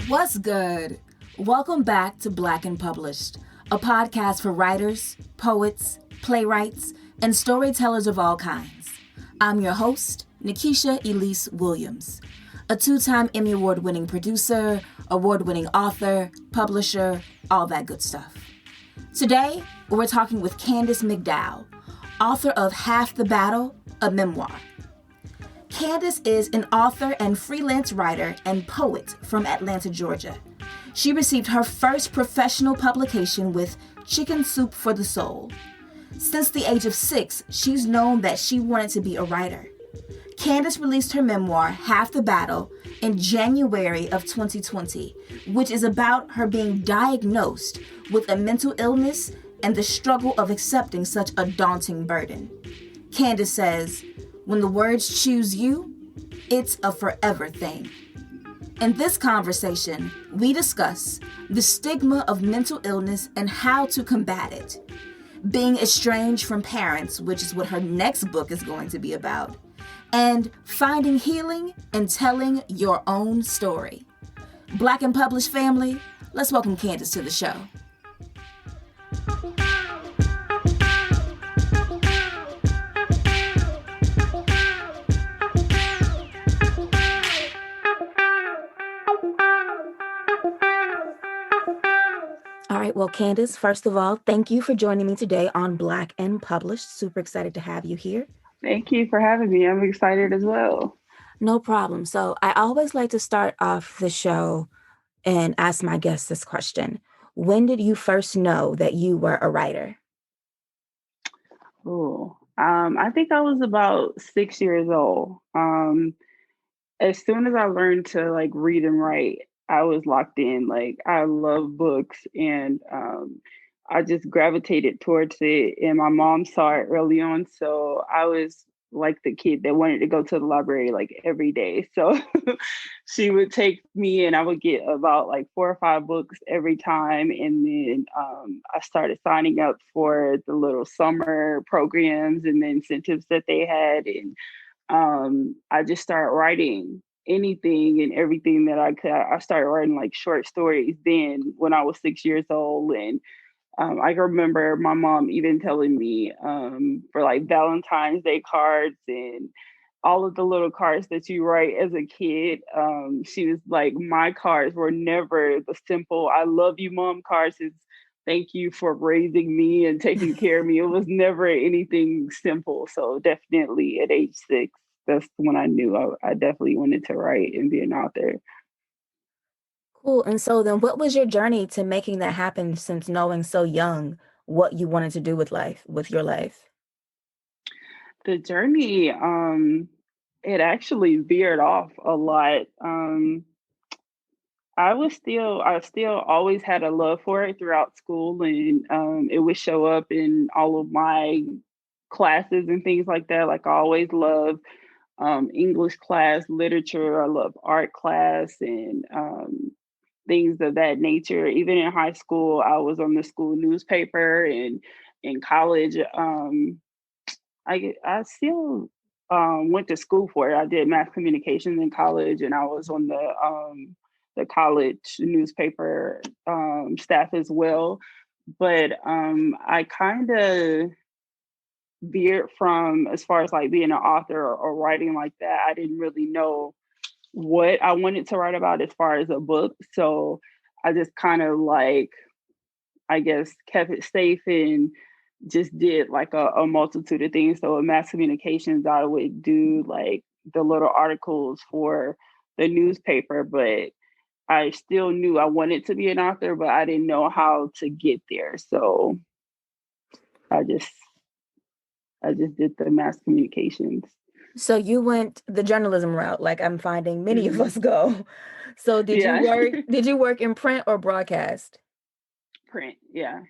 What's good? Welcome back to Black and Published, a podcast for writers, poets, playwrights, and storytellers of all kinds. I'm your host, Nikisha Elise Williams, a two-time Emmy Award-winning producer, award-winning author, publisher, all that good stuff. Today, we're talking with Candis McDow, author of Half the Battle, a memoir. Candis is an author and freelance writer and poet from Atlanta, Georgia. She received her first professional publication with Chicken Soup for the Soul. Since the age of 6, she's known that she wanted to be a writer. Candis released her memoir, Half the Battle, in January of 2020, which is about her being diagnosed with a mental illness and the struggle of accepting such a daunting burden. Candis says, "When the words choose you, it's a forever thing." In this conversation, we discuss the stigma of mental illness and how to combat it, being estranged from parents, which is what her next book is going to be about, and finding healing and telling your own story. Black and Published family, let's welcome Candis to the show. All right, well, Candis, first of all, thank you for joining me today on Black and Published. Super excited to have you here. Thank you for having me. I'm excited as well. No problem. So I always like to start off the show and ask my guests this question. When did you first know that you were a writer? I think I was about 6 years old. As soon as I learned to read and write, I was locked in. I love books, and I just gravitated towards it. And my mom saw it early on, so I was like the kid that wanted to go to the library every day. So she would take me, and I would get about 4 or 5 books every time. And then I started signing up for the little summer programs and the incentives that they had, and I just started writing anything and everything that I could. I started writing short stories then when I was 6 years old. And I can remember my mom even telling me for Valentine's Day cards and all of the little cards that you write as a kid. She was like, my cards were never the simple "I love you, Mom" cards. It's "Thank you for raising me and taking care of me." It was never anything simple. So definitely at age 6, that's when I knew I definitely wanted to write and be an author. Cool. And so then what was your journey to making that happen, since knowing so young what you wanted to do with your life? The journey, it actually veered off a lot. I still always had a love for it throughout school, and it would show up in all of my classes and things like that. I always loved English class, literature. I love art class, and things of that nature. Even in high school, I was on the school newspaper, and in college, I still went to school for it. I did mass communications in college, and I was on the college newspaper staff as well. But I kind of veered from, as far as being an author or writing like that. I didn't really know what I wanted to write about as far as a book. So I just kind of I guess, kept it safe and just did a multitude of things. So in mass communications, I would do the little articles for the newspaper, but I still knew I wanted to be an author, but I didn't know how to get there. So I just did the mass communications. So you went the journalism route, like I'm finding many of us go. So Yeah. did you work in print or broadcast? Print, yeah.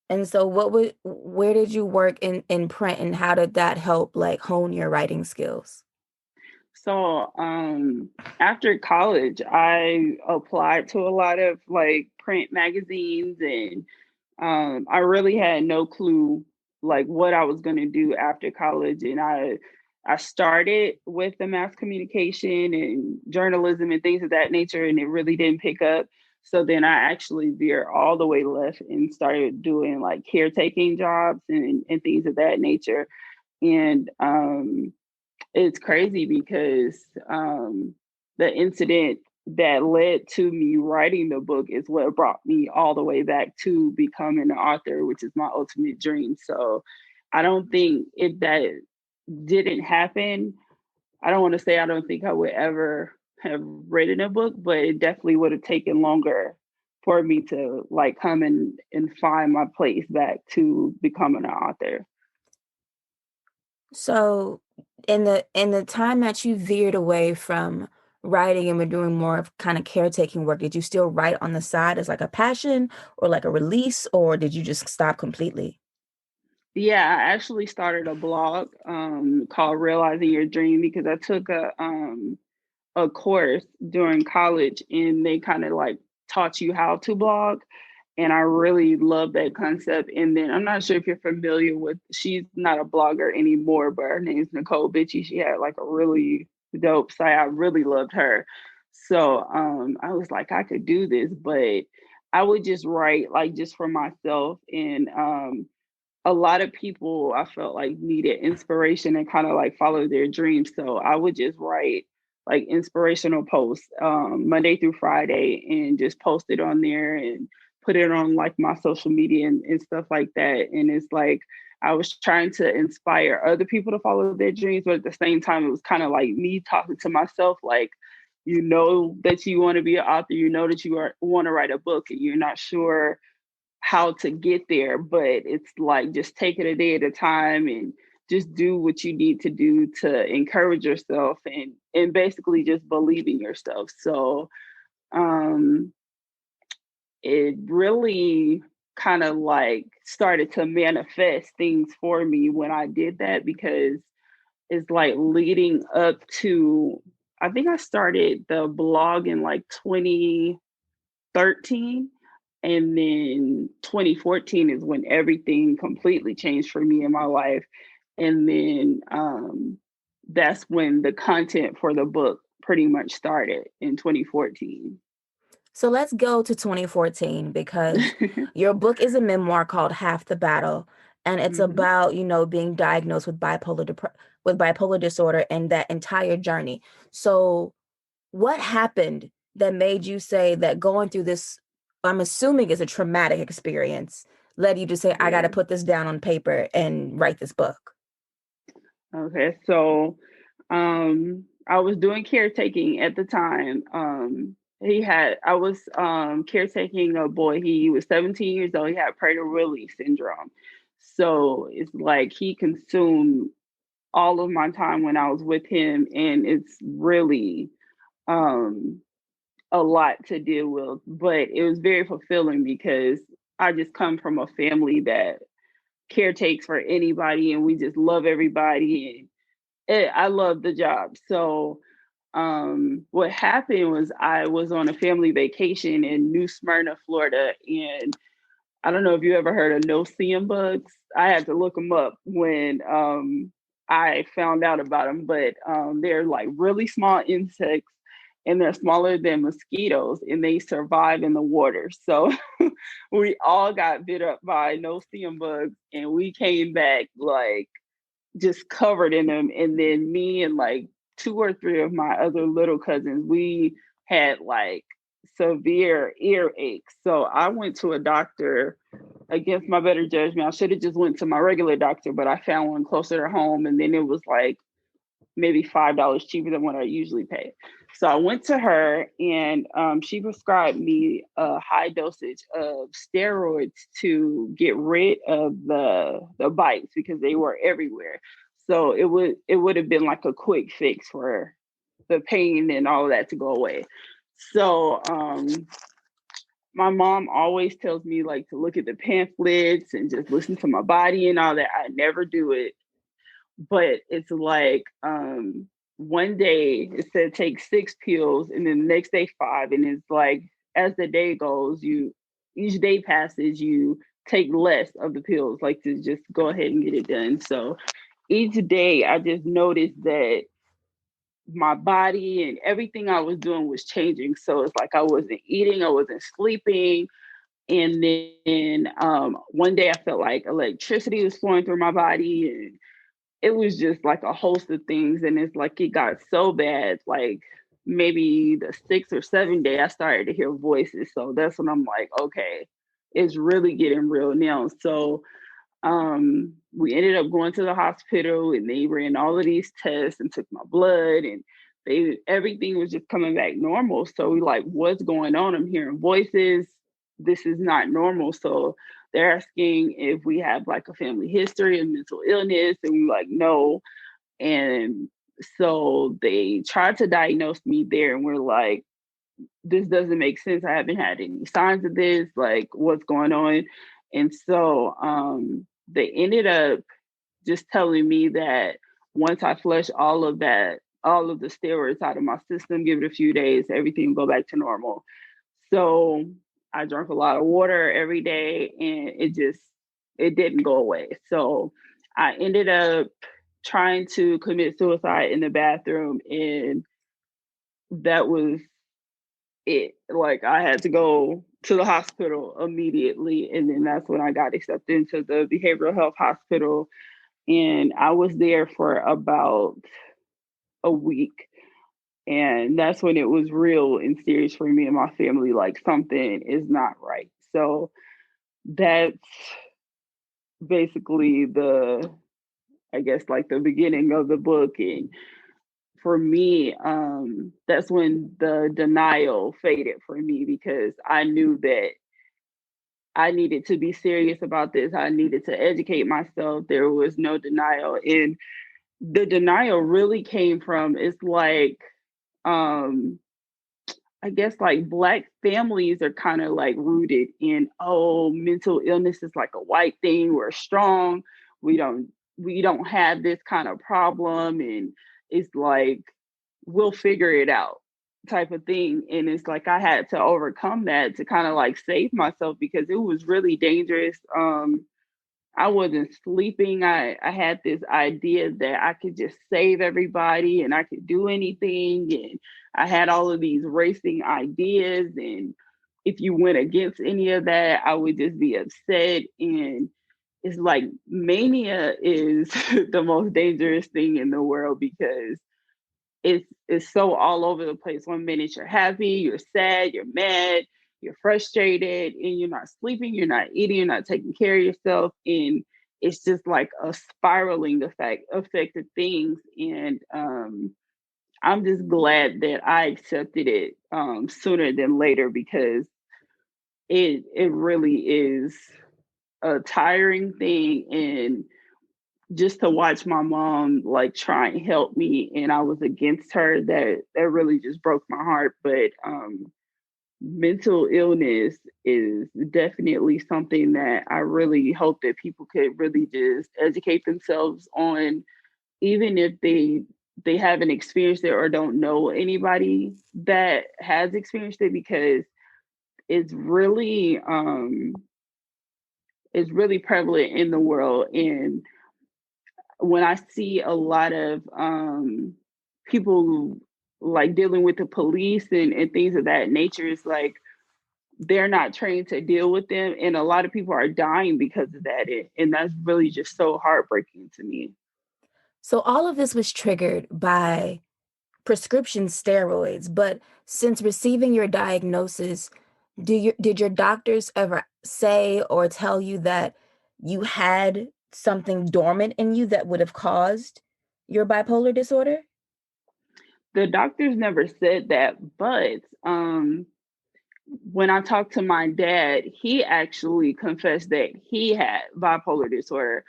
And so where did you work in print, and how did that help hone your writing skills? So after college, I applied to a lot of print magazines, and I really had no clue what I was going to do after college. And I started with the mass communication and journalism and things of that nature, and it really didn't pick up. So then I actually veered all the way left and started doing like caretaking jobs and things of that nature. And it's crazy because the incident that led to me writing the book is what brought me all the way back to becoming an author, which is my ultimate dream. So I don't think if that didn't happen, I don't want to say I don't think I would ever have written a book, but it definitely would have taken longer for me to like come and find my place back to becoming an author. So in the time that you veered away from writing and were doing more of kind of caretaking work, did you still write on the side as like a passion or like a release, or did you just stop completely? Yeah, I actually started a blog called Realizing Your Dream because I took a course during college and they kind of like taught you how to blog. And I really love that concept. And then I'm not sure if you're familiar with, she's not a blogger anymore, but her name's Nicole Bitchy. She had like a really dope site. I really loved her. So I was like, I could do this, but I would just write like just for myself. And a lot of people I felt like needed inspiration and kind of like follow their dreams. So I would just write like inspirational posts Monday through Friday and just post it on there and put it on like my social media and stuff like that. And it's like I was trying to inspire other people to follow their dreams, but at the same time, it was kind of like me talking to myself, like, you know that you want to be an author, you know that want to write a book, and you're not sure how to get there, but it's like just take it a day at a time and just do what you need to do to encourage yourself and basically just believe in yourself. So um it really kind of like started to manifest things for me when I did that because it's like leading up to, I think I started the blog in like 2013. And then 2014 is when everything completely changed for me in my life. And then that's when the content for the book pretty much started in 2014. So let's go to 2014 because your book is a memoir called Half the Battle, and it's Hmm. about, being diagnosed with bipolar disorder and that entire journey. So what happened that made you say that going through this, I'm assuming is a traumatic experience, led you to say, I got to Yeah. put this down on paper and write this book? Okay. So I was doing caretaking at the time. I was caretaking a boy. He was 17 years old. He had Prader-Willi syndrome. So it's like he consumed all of my time when I was with him. And it's really um, a lot to deal with, but it was very fulfilling because I just come from a family that caretakes for anybody and we just love everybody. And I love the job. So what happened was I was on a family vacation in New Smyrna, Florida, and I don't know if you ever heard of no-see-um bugs. I had to look them up when I found out about them, but they're like really small insects and they're smaller than mosquitoes and they survive in the water. So we all got bit up by no-see-um bugs and we came back like just covered in them. And then me and like two or three of my other little cousins, we had like severe earaches. So I went to a doctor against my better judgment. I should have just went to my regular doctor, but I found one closer to home. And then it was like maybe $5 cheaper than what I usually pay. So I went to her and she prescribed me a high dosage of steroids to get rid of the bites because they were everywhere. So it would have been like a quick fix for the pain and all of that to go away. So my mom always tells me like to look at the pamphlets and just listen to my body and all that. I never do it, but it's like one day it said take 6 pills and then the next day five, and it's like as the day goes, you each day passes, you take less of the pills, like to just go ahead and get it done. So each day I just noticed that my body and everything I was doing was changing. So it's like I wasn't eating, I wasn't sleeping. And then one day I felt like electricity was flowing through my body, and it was just like a host of things. And it's like it got so bad, like maybe the sixth or seventh day, I started to hear voices. So that's when I'm like, okay, it's really getting real now. So we ended up going to the hospital, and they ran all of these tests and took my blood, and everything was just coming back normal. So we like, what's going on? I'm hearing voices. This is not normal. So they're asking if we have like a family history of mental illness, and we like, no. And so they tried to diagnose me there, and we're like, this doesn't make sense. I haven't had any signs of this. Like, what's going on? And so they ended up just telling me that once I flush all of that, all of the steroids out of my system, give it a few days, everything will go back to normal. So I drank a lot of water every day, and it didn't go away. So I ended up trying to commit suicide in the bathroom, and that was it. Like, I had to go to the hospital immediately, and then that's when I got accepted into the behavioral health hospital, and I was there for about a week. And that's when it was real and serious for me and my family, like something is not right. So that's basically I guess, like the beginning of the book. And for me, that's when the denial faded for me, because I knew that I needed to be serious about this. I needed to educate myself. There was no denial. And the denial really came from, it's like, um, I guess like Black families are kind of like rooted in, oh, mental illness is like a white thing. We're strong. We don't we don't have this kind of problem, and it's like we'll figure it out type of thing. And it's like I had to overcome that to kind of like save myself, because it was really dangerous. I wasn't sleeping. I had this idea that I could just save everybody and I could do anything. And I had all of these racing ideas. And if you went against any of that, I would just be upset. And it's like mania is the most dangerous thing in the world, because it's so all over the place. One minute you're happy, you're sad, you're mad, you're frustrated, and you're not sleeping, you're not eating, you're not taking care of yourself, and it's just like a spiraling effect of things. And I'm just glad that I accepted it sooner than later, because it really is a tiring thing. And just to watch my mom like try and help me, and I was against her, that really just broke my heart. But mental illness is definitely something that I really hope that people could really just educate themselves on, even if they haven't experienced it or don't know anybody that has experienced it, because it's really it's really prevalent in the world. And when I see a lot of people like dealing with the police and things of that nature, it's like they're not trained to deal with them. And a lot of people are dying because of that. And that's really just so heartbreaking to me. So all of this was triggered by prescription steroids, but since receiving your diagnosis, did your doctors ever say or tell you that you had something dormant in you that would have caused your bipolar disorder? The doctors never said that, but when I talked to my dad, he actually confessed that he had bipolar disorder.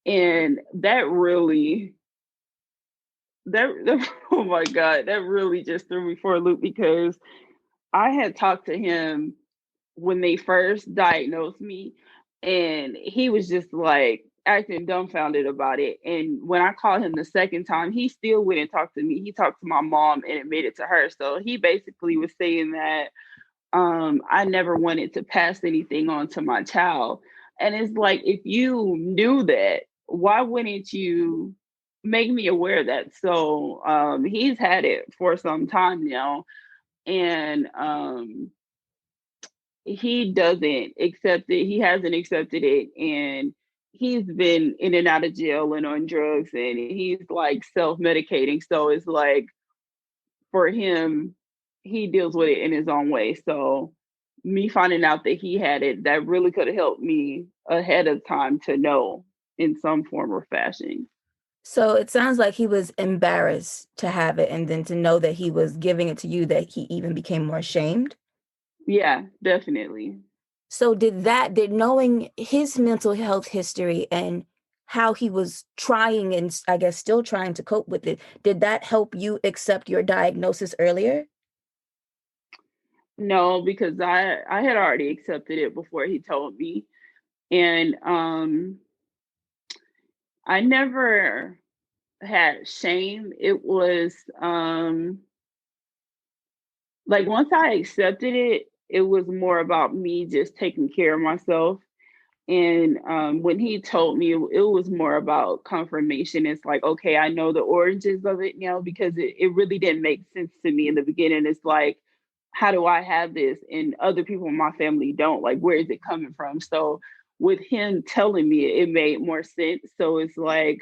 And that really that oh my God, that really just threw me for a loop, because I had talked to him when they first diagnosed me, and he was just like acting dumbfounded about it. And when I called him the second time, he still wouldn't talk to me. He talked to my mom and admitted to her. So he basically was saying that I never wanted to pass anything on to my child. And it's like, if you knew that, why wouldn't you make me aware of that. So he's had it for some time now, and he doesn't accept it. He hasn't accepted it, and he's been in and out of jail and on drugs, and he's like self-medicating. So it's like for him, he deals with it in his own way. So me finding out that he had it, that really could have helped me ahead of time to know in some form or fashion. So it sounds like he was embarrassed to have it, and then to know that he was giving it to you, that he even became more ashamed. Yeah, definitely. So did knowing his mental health history and how he was trying, and I guess still trying to cope with it, did that help you accept your diagnosis earlier? No, because I had already accepted it before he told me. And I never had shame. It was like once I accepted it, it was more about me just taking care of myself. And when he told me, it was more about confirmation. It's like, okay, I know the origins of it now, because it really didn't make sense to me in the beginning. It's like, how do I have this and other people in my family don't? Like, where is it coming from? So with him telling me, it made more sense. So it's like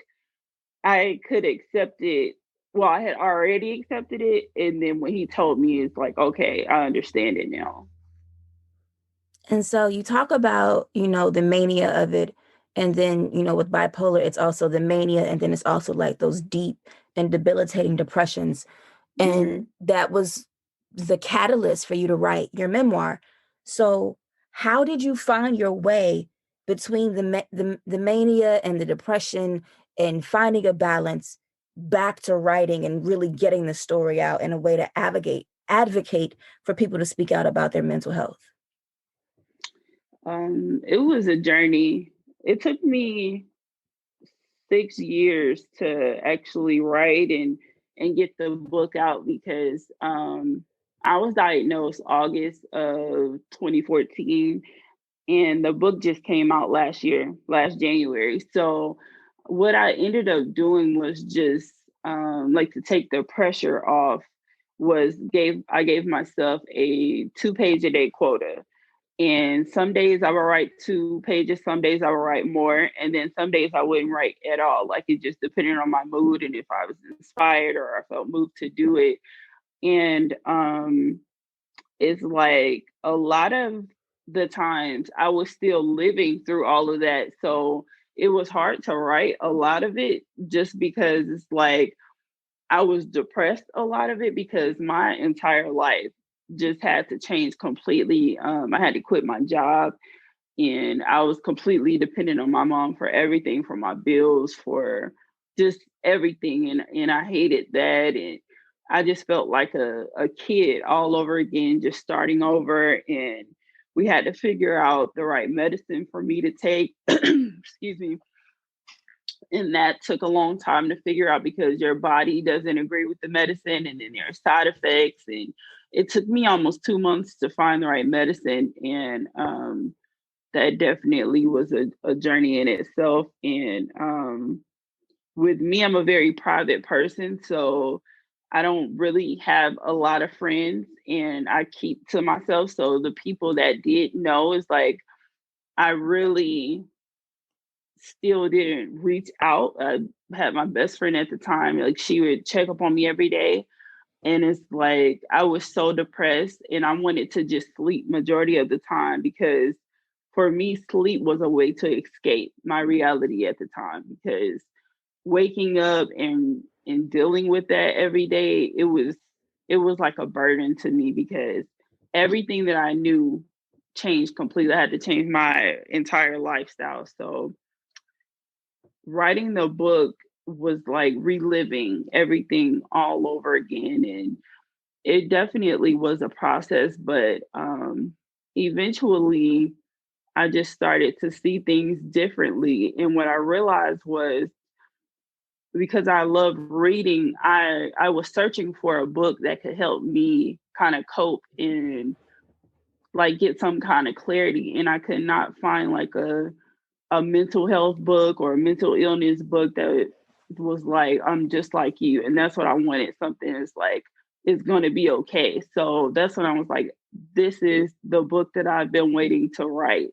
I could accept it. Well, I had already accepted it. And then when he told me, it's like, okay, I understand it now. And so you talk about, the mania of it. And then, with bipolar, it's also the mania. And then it's also like those deep and debilitating depressions. Mm-hmm. And that was the catalyst for you to write your memoir. So how did you find your way between the mania and the depression, and finding a balance back to writing and really getting the story out in a way to advocate for people to speak out about their mental health? It was a journey. It took me 6 years to actually write and get the book out, because I was diagnosed August of 2014, and the book just came out last year, last January. So what I ended up doing was just like to take the pressure off, was gave myself a 2 page a day quota. And some days I would write 2 pages, some days I would write more, and then some days I wouldn't write at all. Like it just depended on my mood and if I was inspired or I felt moved to do it. And it's like a lot of the times I was still living through all of that. So it was hard to write a lot of it, just because it's like I was depressed a lot of it, because my entire life just had to change completely. I had to quit my job, and I was completely dependent on my mom for everything, for my bills, for just everything. And I hated that. And I just felt like a kid all over again, just starting over. And we had to figure out the right medicine for me to take. Excuse me. And that took a long time to figure out, because your body doesn't agree with the medicine, and then there are side effects. And it took me almost 2 months to find the right medicine. And that definitely was a journey in itself. And with me, I'm a very private person. So I don't really have a lot of friends, and I keep to myself. So the people that did know is like, I really still didn't reach out. I had my best friend at the time, like she would check up on me every day. And it's like I was so depressed, and I wanted to just sleep majority of the time, because for me, sleep was a way to escape my reality at the time. Because waking up and dealing with that every day, it was like a burden to me, because everything that I knew changed completely. I had to change my entire lifestyle. So writing the book was like reliving everything all over again. And it definitely was a process, but eventually I just started to see things differently. And what I realized was, because I love reading, I was searching for a book that could help me kind of cope and like get some kind of clarity. And I could not find like a mental health book or a mental illness book was like, I'm just like you. And that's what I wanted. Something is like, it's going to be okay. So that's when I was like, this is the book that I've been waiting to write.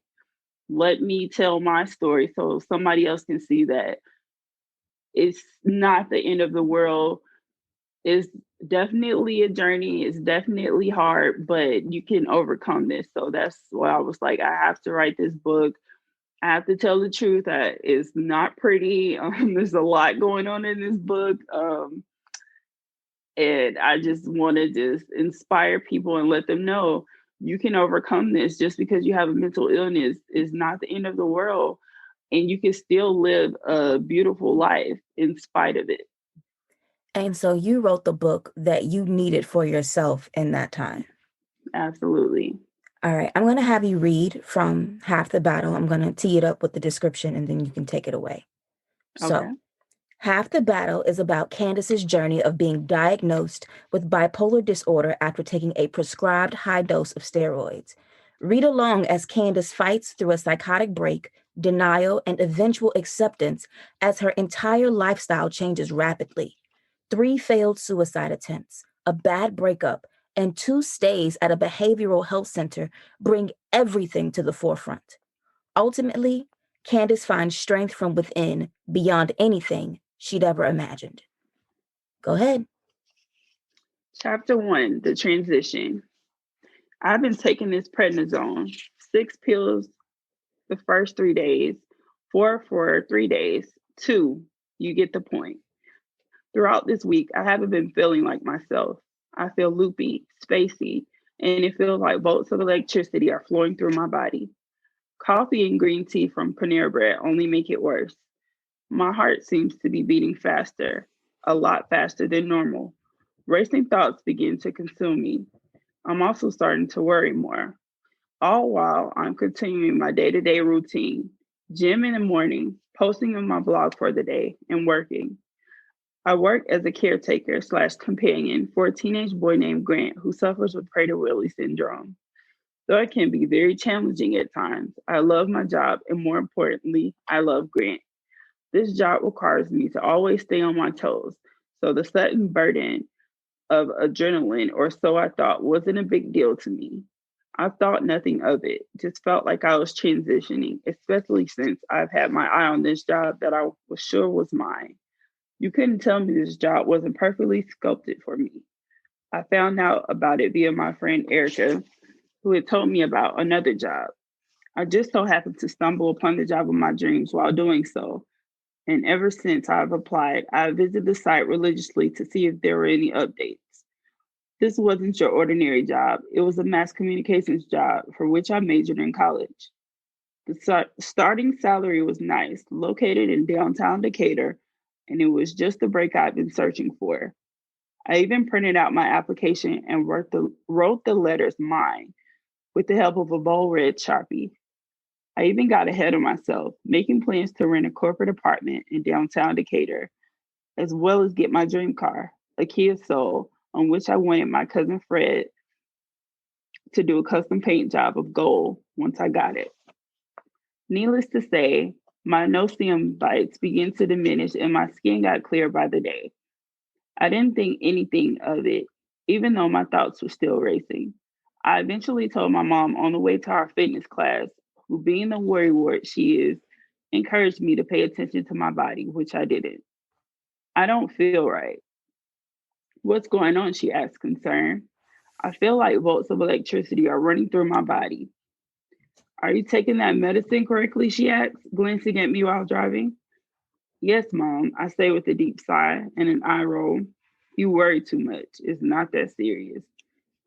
Let me tell my story so somebody else can see that it's not the end of the world. It's definitely a journey. It's definitely hard, but you can overcome this. So that's why I was like, I have to write this book. I have to tell the truth that it's not pretty. There's a lot going on in this book. And I just want to just inspire people and let them know you can overcome this. Just because you have a mental illness is not the end of the world. And you can still live a beautiful life in spite of it. And so you wrote the book that you needed for yourself in that time. Absolutely. All right. I'm going to have you read from Half the Battle. I'm going to tee it up with the description and then you can take it away. So, Okay. Half the Battle is about Candis's journey of being diagnosed with bipolar disorder after taking a prescribed high dose of steroids. Read along as Candis fights through a psychotic break, denial, and eventual acceptance as her entire lifestyle changes rapidly. 3 failed suicide attempts, a bad breakup, and 2 stays at a behavioral health center bring everything to the forefront. Ultimately, Candis finds strength from within beyond anything she'd ever imagined. Go ahead. Chapter 1, the transition. I've been taking this prednisone, 6 pills the first 3 days, 4 for 3 days, 2. You get the point. Throughout this week, I haven't been feeling like myself. I feel loopy, spacey, and it feels like bolts of electricity are flowing through my body. Coffee and green tea from Panera Bread only make it worse. My heart seems to be beating faster, a lot faster than normal. Racing thoughts begin to consume me. I'm also starting to worry more, all while I'm continuing my day to day routine, gym in the morning, posting on my blog for the day, and working. I work as a caretaker slash companion for a teenage boy named Grant who suffers with Prader-Willi syndrome. Though it can be very challenging at times, I love my job and more importantly, I love Grant. This job requires me to always stay on my toes, so the sudden burden of adrenaline, or so I thought, wasn't a big deal to me. I thought nothing of it, just felt like I was transitioning, especially since I've had my eye on this job that I was sure was mine. You couldn't tell me this job wasn't perfectly sculpted for me. I found out about it via my friend Erica, who had told me about another job. I just so happened to stumble upon the job of my dreams while doing so. And ever since I've applied, I visited the site religiously to see if there were any updates. This wasn't your ordinary job. It was a mass communications job for which I majored in college. The starting salary was nice, located in downtown Decatur, and it was just the break I've been searching for. I even printed out my application and wrote the letters mine with the help of a bold red Sharpie. I even got ahead of myself, making plans to rent a corporate apartment in downtown Decatur, as well as get my dream car, a Kia Soul, on which I wanted my cousin Fred to do a custom paint job of gold once I got it. Needless to say, my no-see bites began to diminish and my skin got clear by the day. I didn't think anything of it, even though my thoughts were still racing. I eventually told my mom on the way to our fitness class, who, being the worrywart she is, encouraged me to pay attention to my body, which I didn't. I don't feel right. What's going on? She asked, concerned. I feel like volts of electricity are running through my body. Are you taking that medicine correctly? She asked, glancing at me while driving. Yes, Mom, I say with a deep sigh and an eye roll. You worry too much. It's not that serious.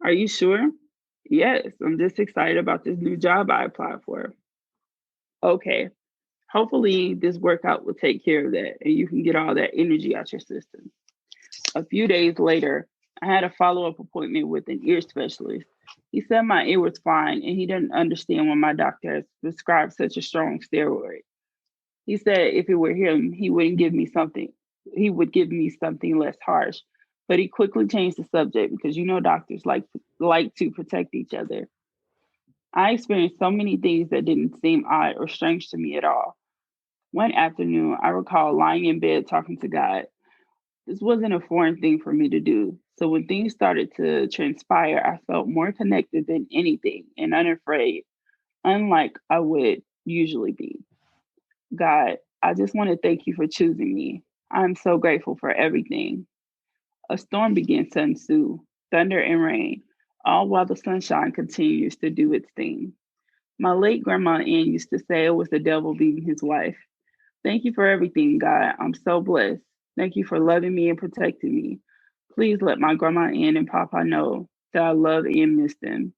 Are you sure? Yes, I'm just excited about this new job I applied for. Okay, hopefully this workout will take care of that and you can get all that energy out your system. A few days later, I had a follow up appointment with an ear specialist. He said my ear was fine and he didn't understand why my doctor has prescribed such a strong steroid. He said if it were him, he wouldn't give me something. He would give me something less harsh. But he quickly changed the subject because you know doctors like to protect each other. I experienced so many things that didn't seem odd or strange to me at all. One afternoon, I recall lying in bed talking to God. This wasn't a foreign thing for me to do. So when things started to transpire, I felt more connected than anything and unafraid, unlike I would usually be. God, I just want to thank you for choosing me. I'm so grateful for everything. A storm begins to ensue, thunder and rain, all while the sunshine continues to do its thing. My late grandma Ann used to say it was the devil beating his wife. Thank you for everything, God. I'm so blessed. Thank you for loving me and protecting me. Please let my grandma Ann and Papa know that I love and miss them.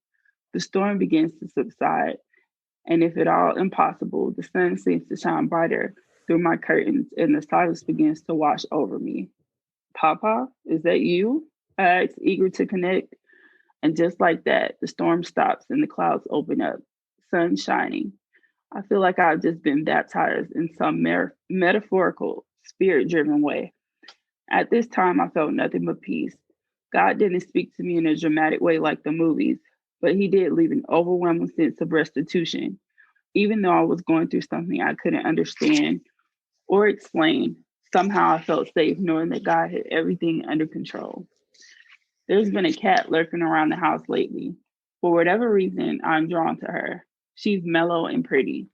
The storm begins to subside, and if at all impossible, the sun seems to shine brighter through my curtains, and the silence begins to wash over me. Papa, is that you? I asked, eager to connect. And just like that, the storm stops and the clouds open up, sun shining. I feel like I've just been baptized in some metaphorical, spirit driven way. At this time, I felt nothing but peace. God didn't speak to me in a dramatic way like the movies, but He did leave an overwhelming sense of restitution. Even though I was going through something I couldn't understand or explain, somehow I felt safe knowing that God had everything under control. There's been a cat lurking around the house lately. For whatever reason, I'm drawn to her. She's mellow and pretty.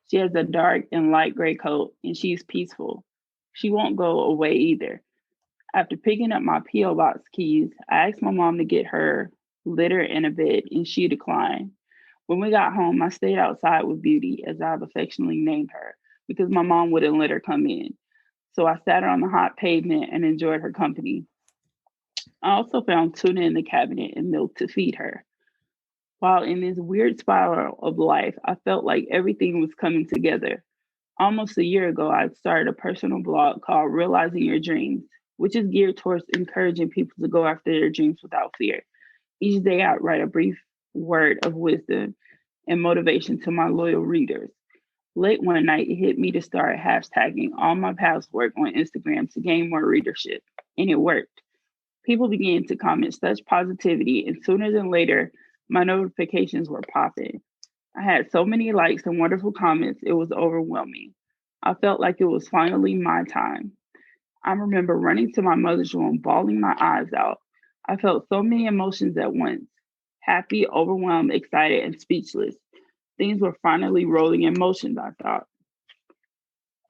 She has a dark and light gray coat, and she's peaceful. She won't go away either. After picking up my P.O. box keys, I asked my mom to get her litter and a bed, and she declined. When we got home, I stayed outside with Beauty, as I've affectionately named her, because my mom wouldn't let her come in. So I sat her on the hot pavement and enjoyed her company. I also found tuna in the cabinet and milk to feed her. While in this weird spiral of life, I felt like everything was coming together. Almost a year ago, I started a personal blog called Realizing Your Dreams, which is geared towards encouraging people to go after their dreams without fear. Each day, I write a brief word of wisdom and motivation to my loyal readers. Late one night, it hit me to start hashtagging all my past work on Instagram to gain more readership, and it worked. People began to comment such positivity, and sooner than later, my notifications were popping. I had so many likes and wonderful comments, it was overwhelming. I felt like it was finally my time. I remember running to my mother's room, bawling my eyes out. I felt so many emotions at once: happy, overwhelmed, excited, and speechless. Things were finally rolling in motion, I thought.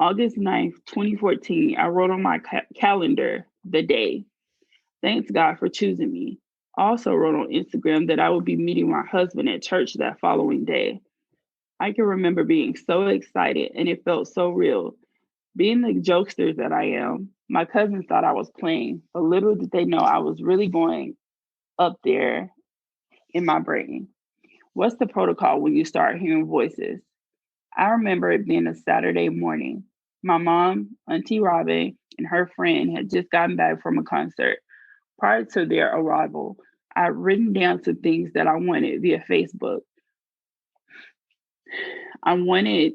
August 9th, 2014, I wrote on my calendar the day. Thanks God for choosing me. I also wrote on Instagram that I would be meeting my husband at church that following day. I can remember being so excited and it felt so real. Being the jokester that I am, my cousins thought I was playing, but little did they know I was really going up there in my brain. What's the protocol when you start hearing voices? I remember it being a Saturday morning. My mom, Auntie Robin, and her friend had just gotten back from a concert. Prior to their arrival, I'd written down some things that I wanted via Facebook. I wanted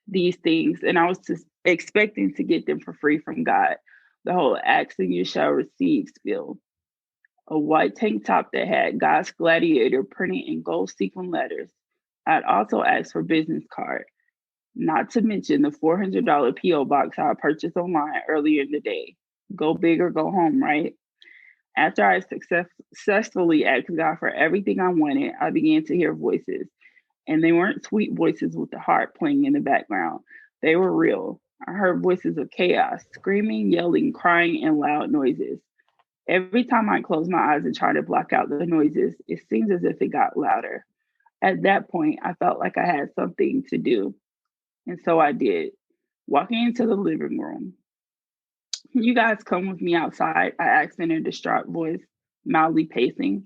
these things, and I was just expecting to get them for free from God. The whole ask and you shall receive spiel. A white tank top that had God's gladiator printed in gold sequin letters. I'd also asked for business card, not to mention the $400 P.O. box I purchased online earlier in the day. Go big or go home, right? After I successfully asked God for everything I wanted, I began to hear voices. And they weren't sweet voices with the harp playing in the background. They were real. I heard voices of chaos, screaming, yelling, crying, and loud noises. Every time I closed my eyes and tried to block out the noises, it seemed as if it got louder. At that point, I felt like I had something to do. And so I did. Walking into the living room, "Can you guys come with me outside?" I asked in a distraught voice, mildly pacing.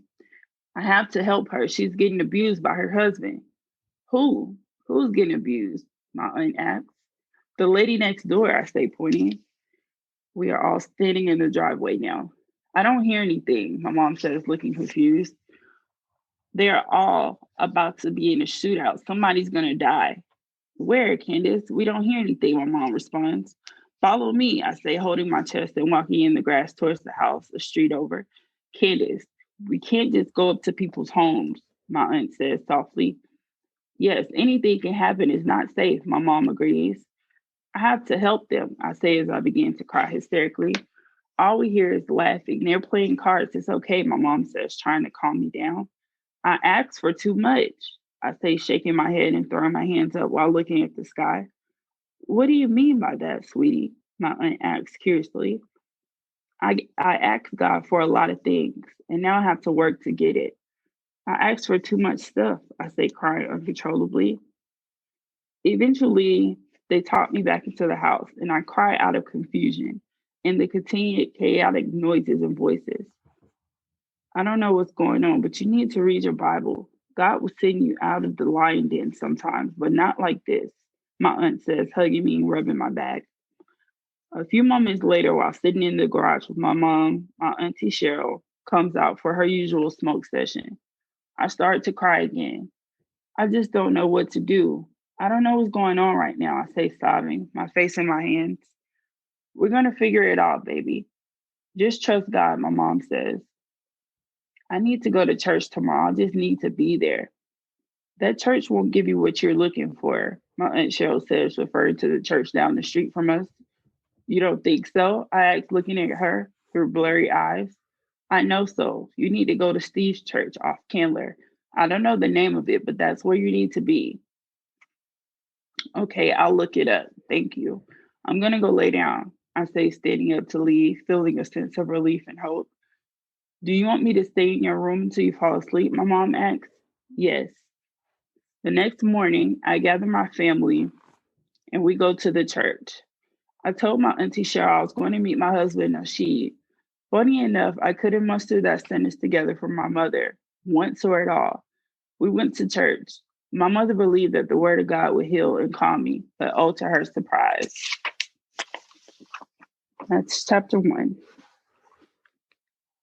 "I have to help her. She's getting abused by her husband." "Who? Who's getting abused?" my aunt asked. "The lady next door," I say, pointing. We are all standing in the driveway now. "I don't hear anything," my mom says, looking confused. "They are all about to be in a shootout. Somebody's going to die." "Where, Candis? We don't hear anything," my mom responds. "Follow me," I say, holding my chest and walking in the grass towards the house, a street over. "Candis, we can't just go up to people's homes," my aunt says softly. "Yes, anything can happen. It's not safe," my mom agrees. I have to help them, I say as I begin to cry hysterically. All we hear is laughing. They're playing cards. It's okay, my mom says, trying to calm me down. I ask for too much, I say, shaking my head and throwing my hands up while looking at the sky. What do you mean by that, sweetie? My aunt asks curiously. I asked God for a lot of things, and now I have to work to get it. I asked for too much stuff, I say, crying uncontrollably. Eventually, they talked me back into the house, and I cry out of confusion and the continued chaotic noises and voices. I don't know what's going on, but you need to read your Bible. God will send you out of the lion den sometimes, but not like this, my aunt says, hugging me and rubbing my back. A few moments later, while sitting in the garage with my mom, my auntie Cheryl comes out for her usual smoke session. I start to cry again. I just don't know what to do. I don't know what's going on right now, I say, sobbing, my face in my hands. We're going to figure it out, baby. Just trust God, my mom says. I need to go to church tomorrow. I just need to be there. That church won't give you what you're looking for, my Aunt Cheryl says, referring to the church down the street from us. You don't think so? I asked, looking at her through blurry eyes. I know so. You need to go to Steve's church off Candler. I don't know the name of it, but that's where you need to be. Okay, I'll look it up. Thank you. I'm going to go lay down, I say, standing up to leave, feeling a sense of relief and hope. Do you want me to stay in your room until you fall asleep? My mom asks. Yes. The next morning, I gather my family and we go to the church. I told my auntie Cheryl I was going to meet my husband, Nasheed. Funny enough, I couldn't muster that sentence together from my mother, once or at all. We went to church. My mother believed that the word of God would heal and calm me, but oh, to her surprise. That's chapter 1.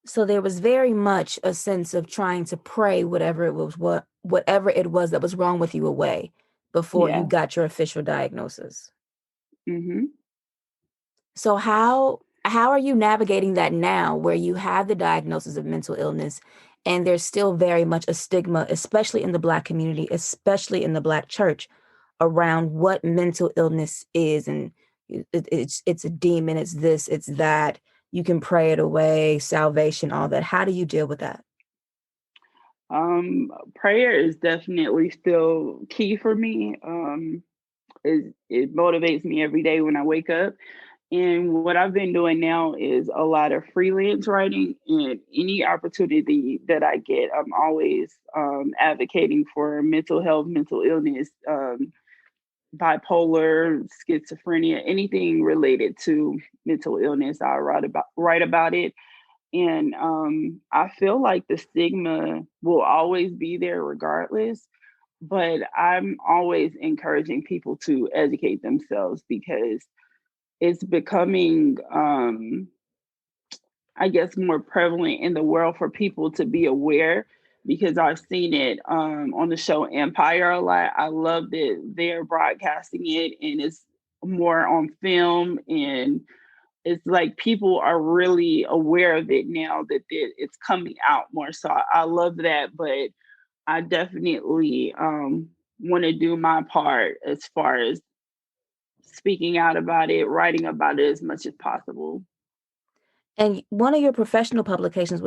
So there was very much a sense of trying to pray whatever it was that was wrong with you away before you Yeah. got your official diagnosis. hmm So how are you navigating that now where you have the diagnosis of mental illness and there's still very much a stigma, especially in the Black community, especially in the Black church, around what mental illness is, and it's a demon, it's this, it's that, you can pray it away, salvation, all that. How do you deal with that? Prayer is definitely still key for me. It motivates me every day when I wake up. And what I've been doing now is a lot of freelance writing, and any opportunity that I get, I'm always advocating for mental health, mental illness, bipolar, schizophrenia, anything related to mental illness. I write about it, and I feel like the stigma will always be there regardless. But I'm always encouraging people to educate themselves because it's becoming, I guess, more prevalent in the world for people to be aware, because I've seen it on the show Empire a lot. I love that they're broadcasting it and it's more on film, and it's like people are really aware of it now that it's coming out more. So I love that, but I definitely want to do my part as far as speaking out about it, writing about it as much as possible. And one of your professional publications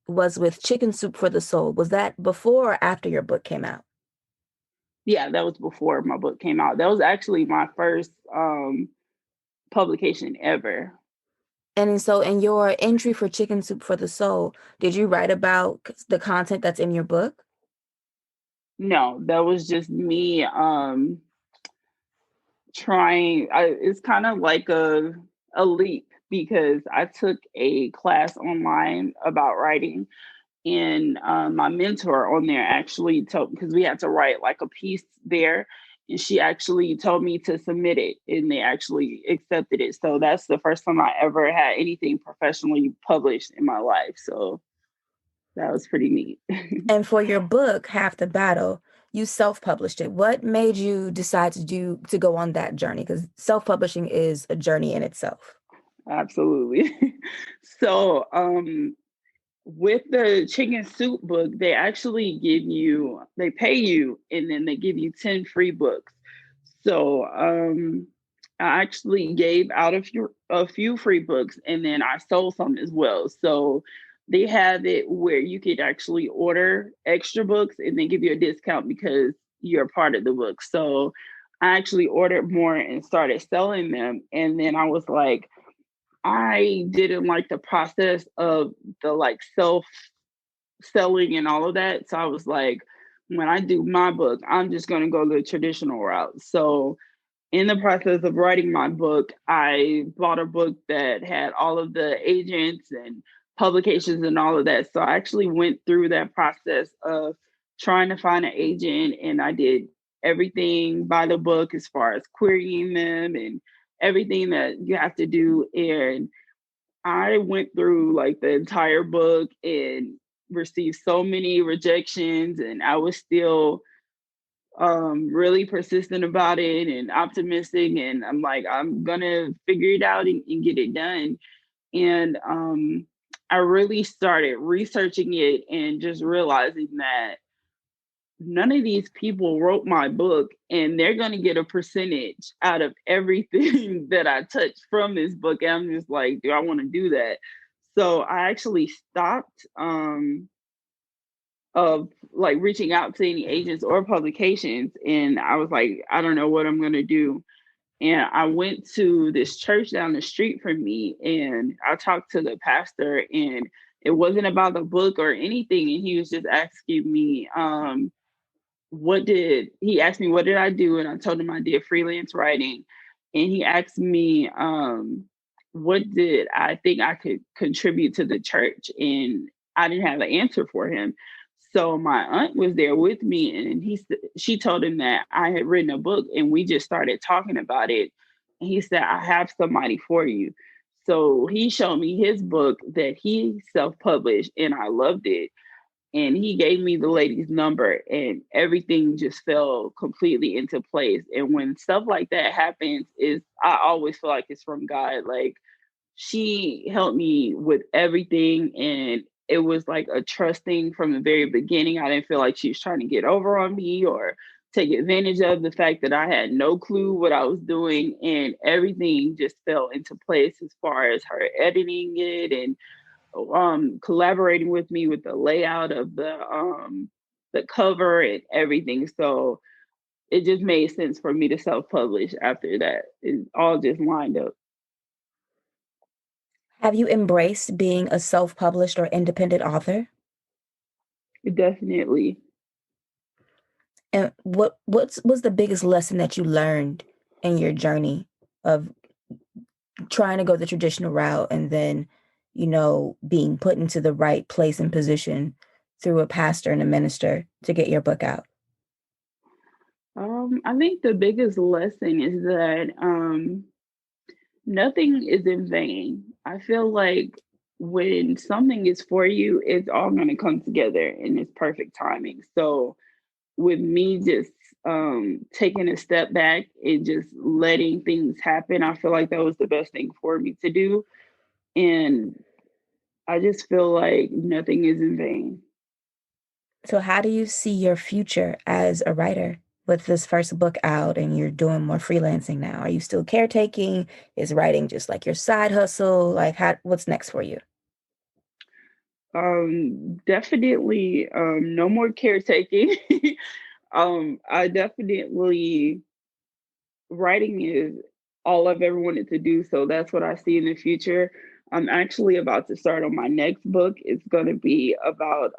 was with Chicken Soup for the Soul. Was that before or after your book came out? Yeah, that was before my book came out. That was actually my first publication ever. And so in your entry for Chicken Soup for the Soul, did you write about the content that's in your book? No, that was just me trying. It's kind of like a leap, because I took a class online about writing, and my mentor on there actually told, because we had to write like a piece there, and she actually told me to submit it, and they actually accepted it. So that's the first time I ever had anything professionally published in my life. So that was pretty neat. And for your book, Half the Battle, you self-published it. What made you decide to go on that journey? Because self-publishing is a journey in itself. Absolutely. So with the chicken soup book, they actually they pay you, and then they give you 10 free books. So I actually gave out a few free books, and then I sold some as well. So they have it where you could actually order extra books and they give you a discount because you're part of the book. So I actually ordered more and started selling them. And then I was like, I didn't like the process of the like self selling and all of that. So I was like, when I do my book, I'm just going to go the traditional route. So in the process of writing my book, I bought a book that had all of the agents and publications and all of that. So I actually went through that process of trying to find an agent, and I did everything by the book as far as querying them and everything that you have to do. And I went through like the entire book and received so many rejections, and I was still really persistent about it and optimistic, and I'm like, I'm gonna figure it out and get it done. And I really started researching it and just realizing that none of these people wrote my book, and they're going to get a percentage out of everything that I touch from this book. And I'm just like, do I want to do that? So I actually stopped of like reaching out to any agents or publications, and I was like, I don't know what I'm going to do. And I went to this church down the street from me, and I talked to the pastor, and it wasn't about the book or anything, and he was just asking me he asked me what did I do, and I told him I did freelance writing. And he asked me what did I think I could contribute to the church, and I didn't have an answer for him. So my aunt was there with me, and she told him that I had written a book, and we just started talking about it. And he said, I have somebody for you. So he showed me his book that he self-published, and I loved it. And he gave me the lady's number, and everything just fell completely into place. And when stuff like that happens, is I always feel like it's from God. Like, she helped me with everything, and it was like a trusting from the very beginning. I didn't feel like she was trying to get over on me or take advantage of the fact that I had no clue what I was doing, and everything just fell into place as far as her editing it and collaborating with me with the layout of the cover and everything. So it just made sense for me to self-publish after that. It all just lined up. Have you embraced being a self-published or independent author? Definitely. And what was the biggest lesson that you learned in your journey of trying to go the traditional route and then, being put into the right place and position through a pastor and a minister to get your book out? I think the biggest lesson is that nothing is in vain. I feel like when something is for you, it's all going to come together in its perfect timing. So with me just taking a step back and just letting things happen, I feel like that was the best thing for me to do. And I just feel like nothing is in vain. So how do you see your future as a writer with this first book out and you're doing more freelancing now? Are you still caretaking? Is writing just like your side hustle? Like what's next for you? Definitely no more caretaking. I definitely writing is all I've ever wanted to do. So that's what I see in the future. I'm actually about to start on my next book. It's going to be about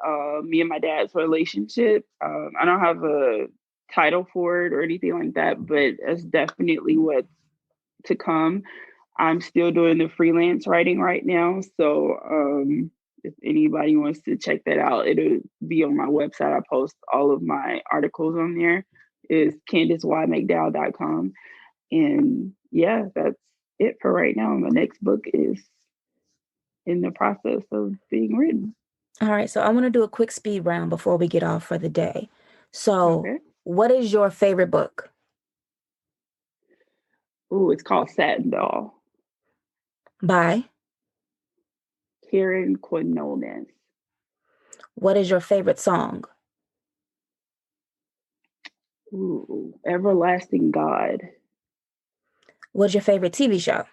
me and my dad's relationship. I don't have a title for it or anything like that, but that's definitely what's to come. I'm still doing the freelance writing right now. So if anybody wants to check that out, it'll be on my website. I post all of my articles on there. It's CandisYMcDow.com. And yeah, that's it for right now. My next book is in the process of being written. All right, so I want to do a quick speed round before we get off for the day. So, Okay. what is your favorite book? Oh, it's called Satin Doll. By? Karen Quinones. What is your favorite song? Ooh, Everlasting God. What's your favorite TV show?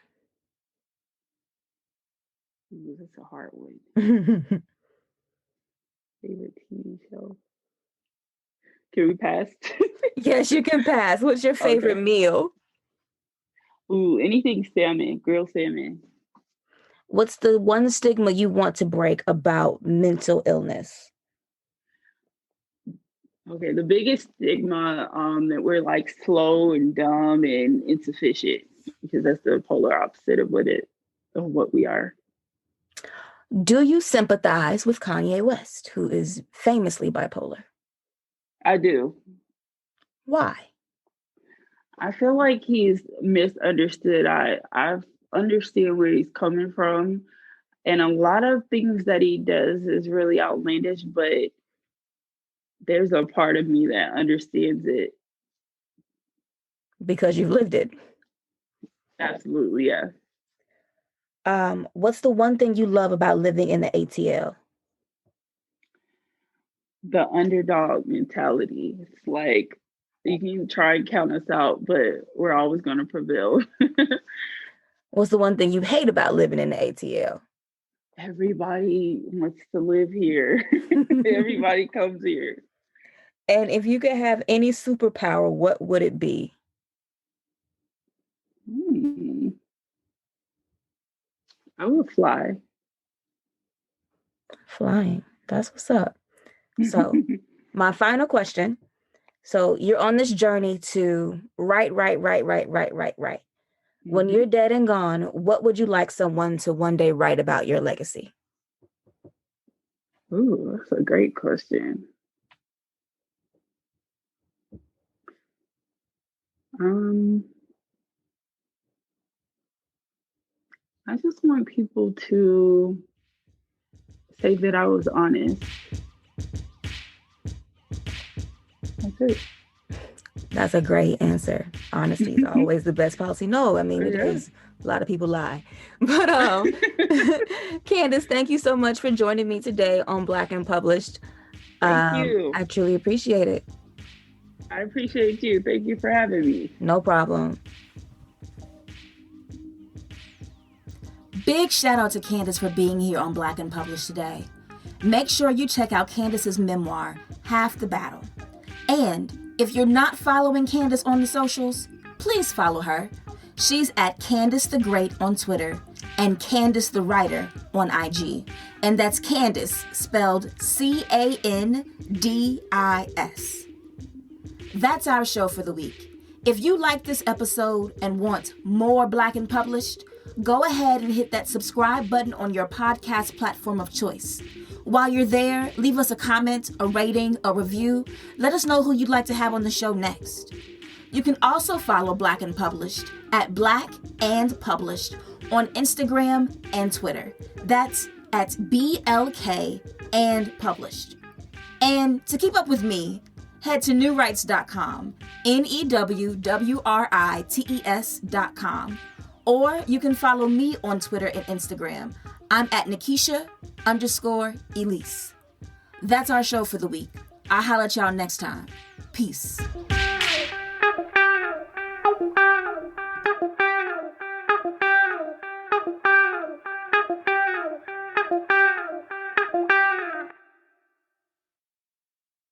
Ooh, that's a hard one. Yes, Favorite TV show? Can we pass? you can pass. What's your favorite Okay. meal? Ooh, anything salmon, grilled salmon. What's the one stigma you want to break about mental illness? Okay, the biggest stigma that we're like slow and dumb and insufficient because that's the polar opposite of what we are. Do you sympathize with Kanye West, who is famously bipolar? I do. Why? I feel like he's misunderstood. I understand where he's coming from, and a lot of things that he does is really outlandish, but there's a part of me that understands it. Because you've lived it. Absolutely, yeah. What's the one thing you love about living in the ATL? The underdog mentality. It's like you can try and count us out, but we're always going to prevail. What's the one thing you hate about living in the ATL? Everybody wants to live here. Everybody comes here. And if you could have any superpower, what would it be? I would fly. Flying. That's what's up. So, my final question. So, you're on this journey to write. When you're dead and gone, what would you like someone to one day write about your legacy? Ooh, that's a great question. I just want people to say that I was honest. That's it. That's a great answer. Honesty is always the best policy. No, I mean, it is. A lot of people lie. But Candis, thank you so much for joining me today on Black and Published. Thank you. I truly appreciate it. I appreciate you. Thank you for having me. No problem. Big shout out to Candis for being here on Black and Published today. Make sure you check out Candis's memoir, Half the Battle. And if you're not following Candis on the socials, please follow her. She's at Candis the Great on Twitter and Candis the Writer on IG. And that's Candis, spelled Candis. That's our show for the week. If you like this episode and want more Black and Published, go ahead and hit that subscribe button on your podcast platform of choice. While you're there, leave us a comment, a rating, a review. Let us know who you'd like to have on the show next. You can also follow Black and Published at Black and Published on Instagram and Twitter. That's at BLK and Published. And to keep up with me, head to newrights.com, NEWWRITES.com. Or you can follow me on Twitter and Instagram. I'm at Nikisha_Elise. That's our show for the week. I'll holler at y'all next time. Peace.